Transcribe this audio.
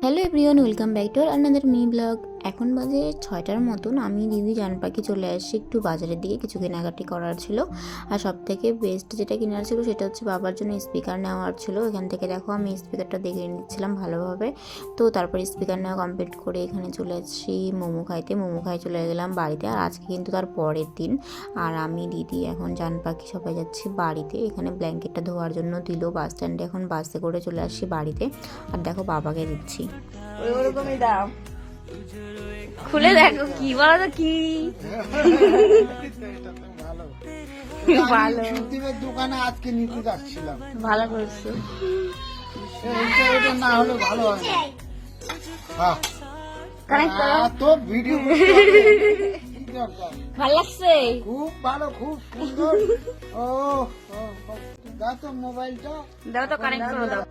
Hello everyone, welcome back to another mini blog. এখন বাজে 6টার মতন। আমি দিদি জান পাখি চলে আসছি একটু বাজারের দিকে, কিছু কেনাকাটি করার ছিল। আর সব থেকে বেস্ট যেটা কেনার ছিল সেটা হচ্ছে বাবার জন্য স্পিকার নেওয়ার ছিল। এখান থেকে দেখো আমি স্পিকারটা দেখে নিচ্ছিলাম ভালোভাবে। তো তারপর স্পিকার নেওয়া কমপ্লিট করে এখানে চলে আসছি মোমো খাইতে। মোমো খাই চলে গেলাম বাড়িতে। আর আজকে কিন্তু তার পরের দিন। আর আমি দিদি এখন জান পাখি সবাই যাচ্ছি বাড়িতে। এখানে ব্ল্যাঙ্কেটটা ধোয়ার জন্য দিল বাস স্ট্যান্ডে, এখন বাসে করে চলে আসছি বাড়িতে। আর দেখো বাবাকে দিচ্ছি। ওরকমই দাম খুলে দেখো কি বলো তো কি ভালো সুদীপের দোকানে আজকে নিতে যাচ্ছিলাম। ভালো করছো। এটা না হলে ভালো হয় না। হ্যাঁ, কানেক্ট করো। তো ভিডিও করতে হবে। কি দরকার? ভালো লাগছে। খুব ভালো, খুব সুন্দর। ও দাও তো মোবাইলটা। দাও তো কানেক্ট করো দাও।